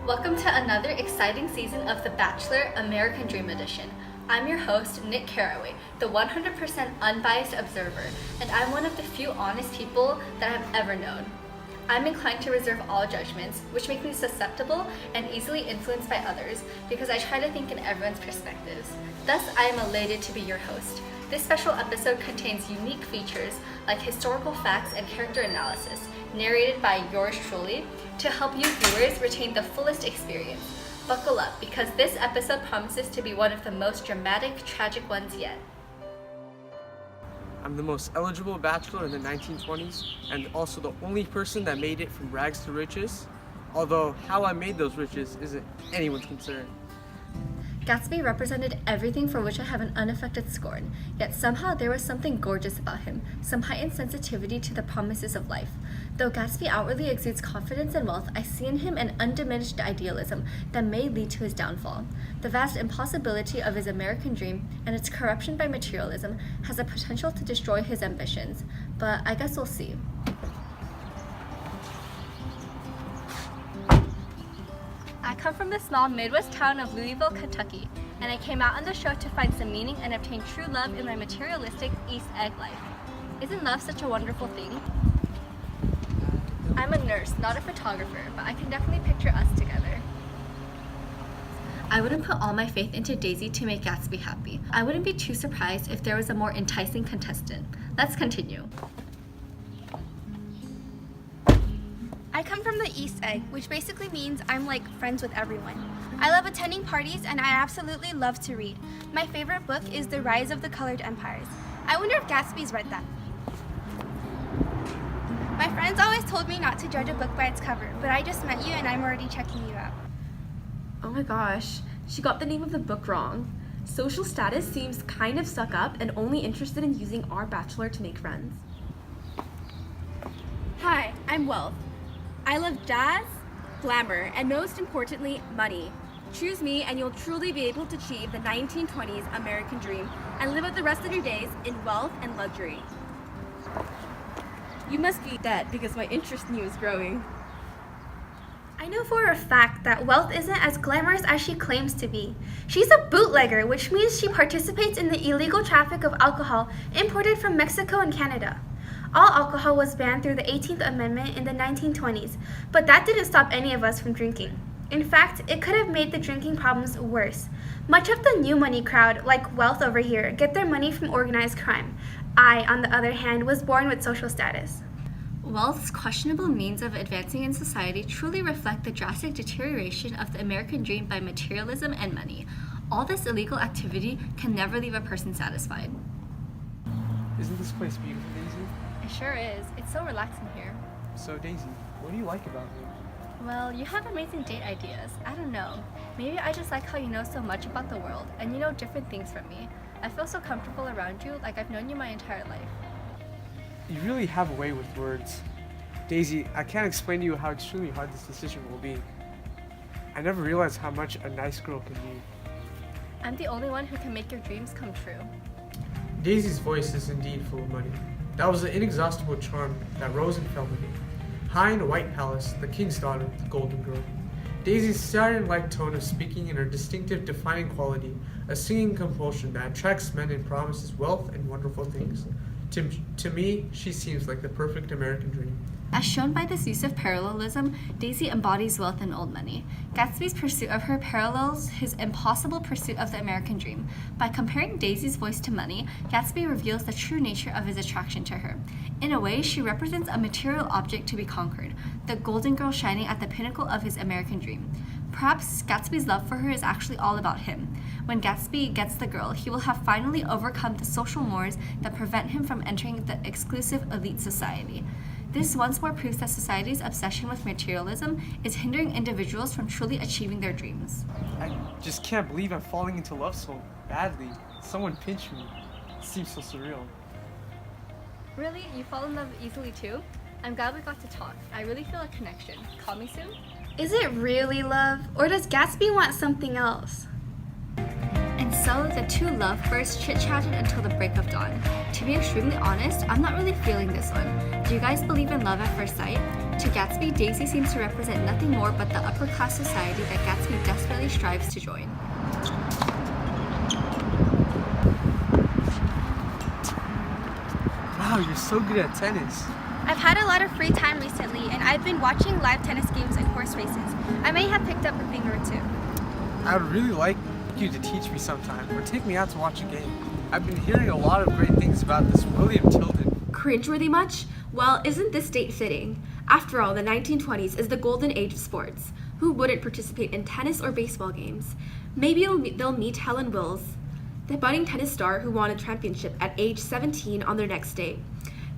Welcome to another exciting season of The Bachelor American Dream Edition. I'm your host, Nick Carraway, the 100% unbiased observer, and I'm one of the few honest people that I've ever known. I'm inclined to reserve all judgments, which make me susceptible and easily influenced by others because I try to think in everyone's perspectives. Thus, I am elated to be your host. This special episode contains unique features like historical facts and character analysis, narrated by yours truly, to help you viewers retain the fullest experience. Buckle up, because this episode promises to be one of the most dramatic, tragic ones yet. I'm the most eligible bachelor in the 1920s, and also the only person that made it from rags to riches, although how I made those riches isn't anyone's concern. Gatsby represented everything for which I have an unaffected scorn, yet somehow there was something gorgeous about him, some heightened sensitivity to the promises of life. Though Gatsby outwardly exudes confidence and wealth, I see in him an undiminished idealism that may lead to his downfall. The vast impossibility of his American dream and its corruption by materialism has the potential to destroy his ambitions, but I guess we'll see. I come from the small Midwest town of Louisville, Kentucky, and I came out on the show to find some meaning and obtain true love in my materialistic East Egg life. Isn't love such a wonderful thing? I'm a nurse, not a photographer, but I can definitely picture us together. I wouldn't put all my faith into Daisy to make Gatsby happy. I wouldn't be too surprised if there was a more enticing contestant. Let's continue. I come from the East Egg, which basically means I'm like friends with everyone. I love attending parties and I absolutely love to read. My favorite book is The Rise of the Colored Empires. I wonder if Gatsby's read that. My friends always told me not to judge a book by its cover, but I just met you and I'm already checking you out. Oh my gosh, she got the name of the book wrong. Social status seems kind of stuck up and only interested in using our bachelor to make friends. Hi, I'm Wealth. I love jazz, glamour, and most importantly, money. Choose me and you'll truly be able to achieve the 1920s American dream and live out the rest of your days in wealth and luxury. You must be dead because my interest in you is growing. I know for a fact that Wealth isn't as glamorous as she claims to be. She's a bootlegger, which means she participates in the illegal traffic of alcohol imported from Mexico and Canada. All alcohol was banned through the 18th Amendment in the 1920s, but that didn't stop any of us from drinking. In fact, it could have made the drinking problems worse. Much of the new money crowd, like Wealth over here, get their money from organized crime. I, on the other hand, was born with social status. Wealth's questionable means of advancing in society truly reflect the drastic deterioration of the American dream by materialism and money. All this illegal activity can never leave a person satisfied. Isn't this place beautiful, Daisy? It sure is. It's so relaxing here. So Daisy, what do you like about me? Well, you have amazing date ideas. I don't know. Maybe I just like how you know so much about the world and you know different things from me. I feel so comfortable around you, like I've known you my entire life. You really have a way with words. Daisy, I can't explain to you how extremely hard this decision will be. I never realized how much a nice girl can be. I'm the only one who can make your dreams come true. Daisy's voice is indeed full of money. That was the inexhaustible charm that rose and fell with it. High in a white palace, the king's daughter, the golden girl. Daisy's siren-like tone of speaking and her distinctive defining quality, a singing compulsion that attracts men and promises wealth and wonderful things. To me, she seems like the perfect American dream. As shown by this use of parallelism, Daisy embodies wealth and old money. Gatsby's pursuit of her parallels his impossible pursuit of the American dream. By comparing Daisy's voice to money, Gatsby reveals the true nature of his attraction to her. In a way, she represents a material object to be conquered, the golden girl shining at the pinnacle of his American dream. Perhaps Gatsby's love for her is actually all about him. When Gatsby gets the girl, he will have finally overcome the social mores that prevent him from entering the exclusive elite society. This once more proves that society's obsession with materialism is hindering individuals from truly achieving their dreams. I just can't believe I'm falling into love so badly. Someone pinched me. It seems so surreal. Really? You fall in love easily too? I'm glad we got to talk. I really feel a connection. Call me soon? Is it really love, or does Gatsby want something else? And so the two lovebirds chit-chatted until the break of dawn. To be extremely honest, I'm not really feeling this one. Do you guys believe in love at first sight? To Gatsby, Daisy seems to represent nothing more but the upper-class society that Gatsby desperately strives to join. Wow, you're so good at tennis. I've had a lot of free time recently, and I've been watching live tennis games and horse races. I may have picked up a thing or two. I would really like you to teach me sometime, or take me out to watch a game. I've been hearing a lot of great things about this William Tilden. Cringeworthy much? Well, isn't this date fitting? After all, the 1920s is the golden age of sports. Who wouldn't participate in tennis or baseball games? Maybe they'll meet Helen Wills, the budding tennis star who won a championship at age 17 on their next date.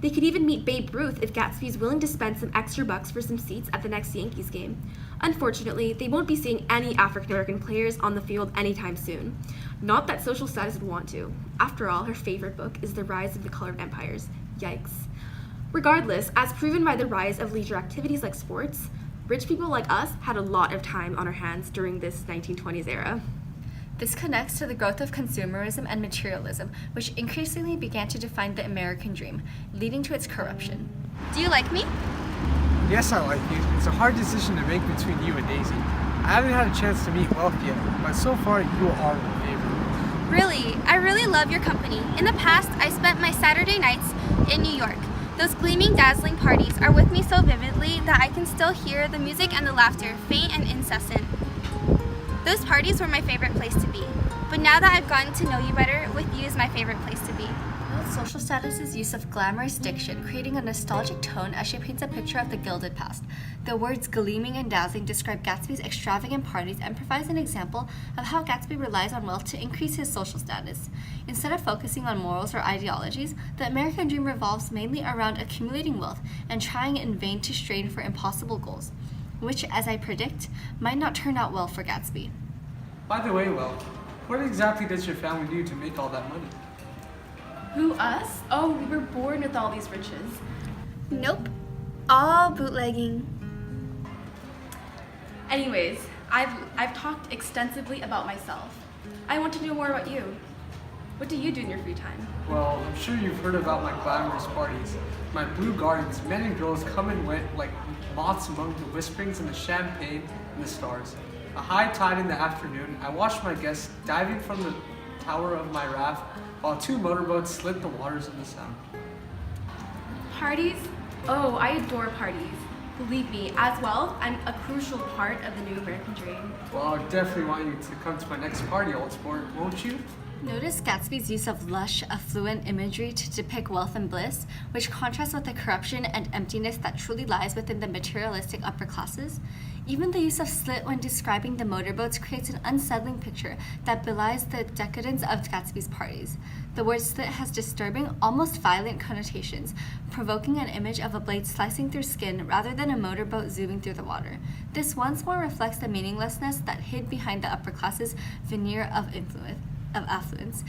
They could even meet Babe Ruth if Gatsby's willing to spend some extra bucks for some seats at the next Yankees game. Unfortunately, they won't be seeing any African American players on the field anytime soon. Not that social status would want to. After all, her favorite book is The Rise of the Colored Empires. Yikes. Regardless, as proven by the rise of leisure activities like sports, rich people like us had a lot of time on our hands during this 1920s era. This connects to the growth of consumerism and materialism, which increasingly began to define the American dream, leading to its corruption. Do you like me? Yes, I like you. It's a hard decision to make between you and Daisy. I haven't had a chance to meet Wealth yet, but so far you are my favorite. Really, I really love your company. In the past, I spent my Saturday nights in New York. Those gleaming, dazzling parties are with me so vividly that I can still hear the music and the laughter, faint and incessant. Those parties were my favorite place to be. But now that I've gotten to know you better, with you is my favorite place to be. Note social status's use of glamorous diction, creating a nostalgic tone as she paints a picture of the gilded past. The words gleaming and dazzling describe Gatsby's extravagant parties and provides an example of how Gatsby relies on wealth to increase his social status. Instead of focusing on morals or ideologies, the American dream revolves mainly around accumulating wealth and trying in vain to strain for impossible goals, which, as I predict, might not turn out well for Gatsby. By the way, Wealth, what exactly does your family do to make all that money? Who, us? Oh, we were born with all these riches. Nope. All bootlegging. Anyways, I've talked extensively about myself. I want to know more about you. What do you do in your free time? Well, I'm sure you've heard about my glamorous parties. My blue gardens, men and girls come and went like moths among the whisperings and the champagne and the stars. A high tide in the afternoon, I watched my guests diving from the tower of my raft while two motorboats slid the waters of the Sound. Parties? Oh, I adore parties. Believe me, as well, I'm a crucial part of the new American dream. Well, I definitely want you to come to my next party, old sport, won't you? Notice Gatsby's use of lush, affluent imagery to depict wealth and bliss, which contrasts with the corruption and emptiness that truly lies within the materialistic upper classes. Even the use of slit when describing the motorboats creates an unsettling picture that belies the decadence of Gatsby's parties. The word slit has disturbing, almost violent connotations, provoking an image of a blade slicing through skin rather than a motorboat zooming through the water. This once more reflects the meaninglessness that hid behind the upper classes' veneer of affluence,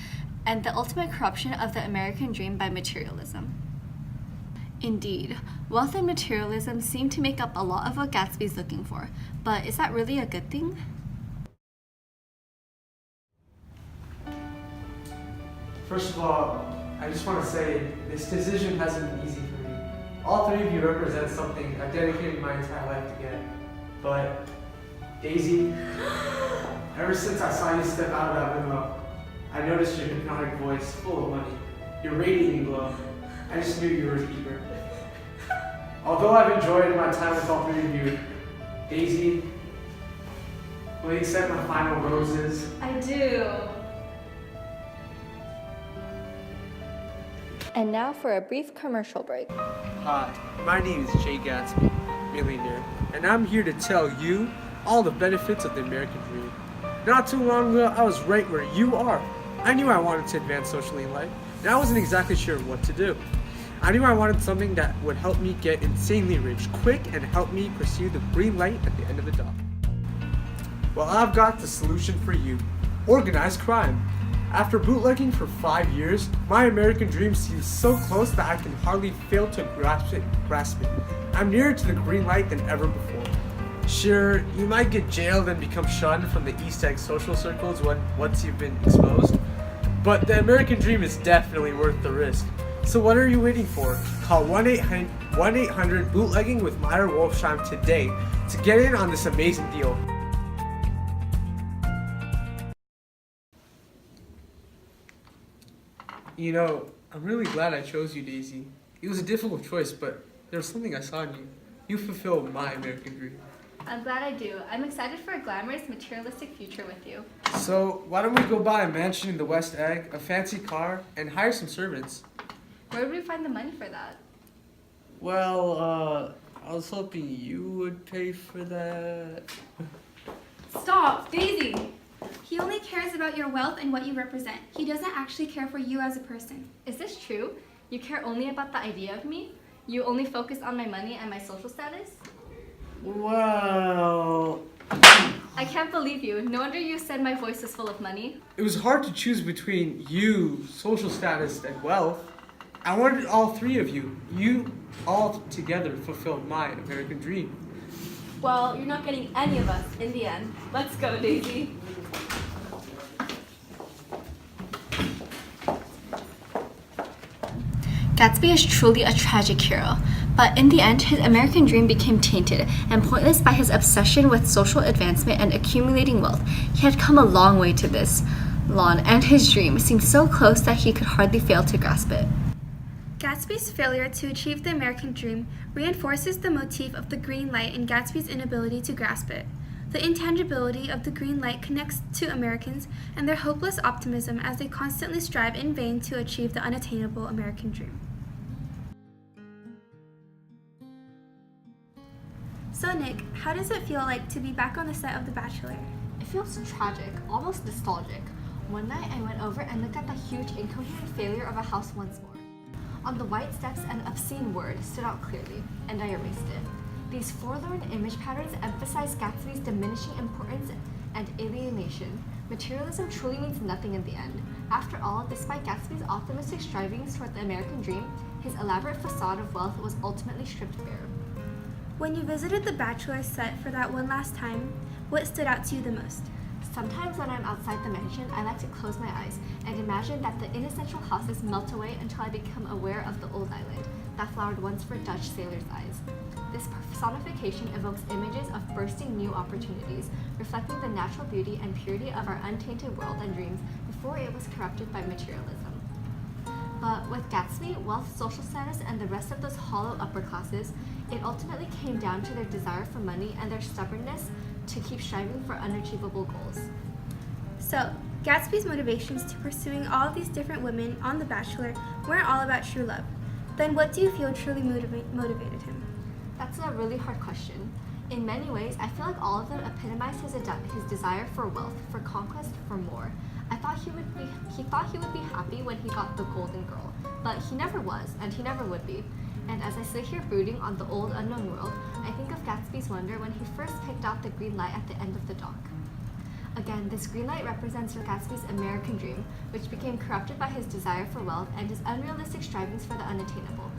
and the ultimate corruption of the American dream by materialism. Indeed, wealth and materialism seem to make up a lot of what Gatsby's looking for, but is that really a good thing? First of all, I just want to say this decision hasn't been easy for me. All three of you represent something I've dedicated my entire life to get. But, Daisy, ever since I saw you step out of that limo, I noticed your hypnotic voice full of money, your radiating glow. I just knew you were a keeper. Although I've enjoyed my time with all three of you, Daisy, will you accept my final roses? I do. And now for a brief commercial break. Hi, my name is Jay Gatsby, millionaire, and I'm here to tell you all the benefits of the American dream. Not too long ago, I was right where you are. I knew I wanted to advance socially in life, and I wasn't exactly sure what to do. I knew I wanted something that would help me get insanely rich quick and help me pursue the green light at the end of the tunnel. Well, I've got the solution for you. Organized crime. After bootlegging for 5 years, my American dream seems so close that I can hardly fail to grasp it. I'm nearer to the green light than ever before. Sure, you might get jailed and become shunned from the East Egg social circles once you've been exposed, but the American dream is definitely worth the risk. So what are you waiting for? Call 1-800 bootlegging with Meyer Wolfsheim today to get in on this amazing deal. You know, I'm really glad I chose you, Daisy. It was a difficult choice, but there was something I saw in you. You fulfill my American dream. I'm glad I do. I'm excited for a glamorous, materialistic future with you. So, why don't we go buy a mansion in the West Egg, a fancy car, and hire some servants? Where would we find the money for that? Well, I was hoping you would pay for that. Stop, Daisy! He only cares about your wealth and what you represent. He doesn't actually care for you as a person. Is this true? You care only about the idea of me? You only focus on my money and my social status? Well, I can't believe you. No wonder you said my voice was full of money. it was hard to choose between you, social status, and wealth. I wanted all three of you. You all together fulfilled my American dream. Well, you're not getting any of us in the end. Let's go, Daisy. Gatsby is truly a tragic hero, but in the end, his American dream became tainted and pointless by his obsession with social advancement and accumulating wealth. He had come a long way to this lawn, and his dream seemed so close that he could hardly fail to grasp it. Gatsby's failure to achieve the American dream reinforces the motif of the green light and Gatsby's inability to grasp it. The intangibility of the green light connects to Americans and their hopeless optimism as they constantly strive in vain to achieve the unattainable American dream. So Nick, how does it feel like to be back on the set of The Bachelor? It feels tragic, almost nostalgic. One night I went over and looked at the huge, incoherent failure of a house once more. On the white steps, an obscene word stood out clearly, and I erased it. These forlorn image patterns emphasize Gatsby's diminishing importance and alienation. Materialism truly means nothing in the end. After all, despite Gatsby's optimistic strivings toward the American dream, his elaborate facade of wealth was ultimately stripped bare. When you visited The Bachelor set for that one last time, what stood out to you the most? Sometimes when I'm outside the mansion, I like to close my eyes and imagine that the inessential houses melt away until I become aware of the old island that flowered once for Dutch sailors' eyes. This personification evokes images of bursting new opportunities, reflecting the natural beauty and purity of our untainted world and dreams before it was corrupted by materialism. But with Gatsby, wealth, social status, and the rest of those hollow upper classes, it ultimately came down to their desire for money and their stubbornness to keep striving for unachievable goals. So, Gatsby's motivations to pursuing all of these different women on The Bachelor weren't all about true love. Then what do you feel truly motivated him? That's a really hard question. In many ways, I feel like all of them epitomize his desire for wealth, for conquest, for more. He thought he would be happy when he got the golden girl, but he never was, and he never would be. And as I sit here brooding on the old unknown world, I think of Gatsby's wonder when he first picked out the green light at the end of the dock. Again, this green light represents Gatsby's American dream, which became corrupted by his desire for wealth and his unrealistic strivings for the unattainable.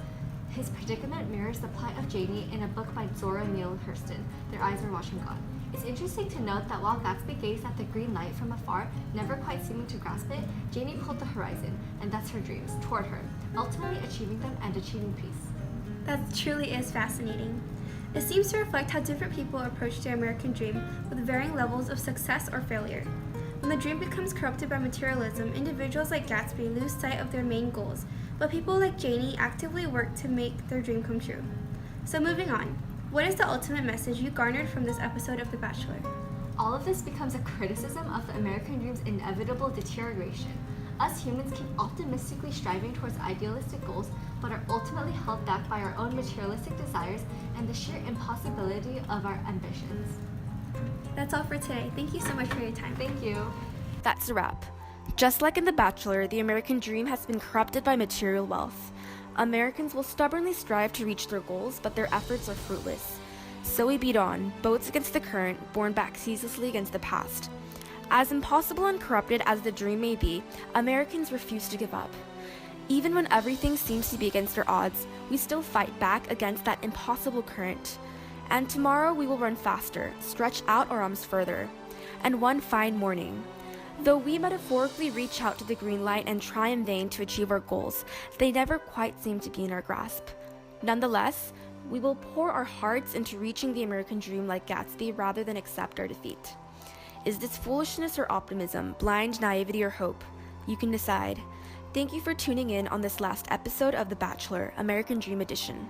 His predicament mirrors the plight of Janie in a book by Zora Neale Hurston, Their Eyes Are Watching God. It's interesting to note that while Gatsby gazed at the green light from afar, never quite seeming to grasp it, Janie pulled the horizon, and thus her dreams, toward her, ultimately achieving them and achieving peace. That truly is fascinating. It seems to reflect how different people approach their American dream with varying levels of success or failure. When the dream becomes corrupted by materialism, individuals like Gatsby lose sight of their main goals, but people like Janie actively work to make their dream come true. So moving on, what is the ultimate message you garnered from this episode of The Bachelor? All of this becomes a criticism of the American dream's inevitable deterioration. Us humans keep optimistically striving towards idealistic goals, but are ultimately held back by our own materialistic desires and the sheer impossibility of our ambitions. That's all for today. Thank you so much for your time. Thank you. That's a wrap. Just like in The Bachelor, the American dream has been corrupted by material wealth. Americans will stubbornly strive to reach their goals, but their efforts are fruitless. So we beat on, boats against the current, borne back ceaselessly against the past. As impossible and corrupted as the dream may be, Americans refuse to give up. Even when everything seems to be against our odds, we still fight back against that impossible current. And tomorrow we will run faster, stretch out our arms further. And one fine morning, though we metaphorically reach out to the green light and try in vain to achieve our goals, they never quite seem to be in our grasp. Nonetheless, we will pour our hearts into reaching the American dream like Gatsby rather than accept our defeat. Is this foolishness or optimism, blind naivety or hope? You can decide. Thank you for tuning in on this last episode of The Bachelor, American Dream Edition.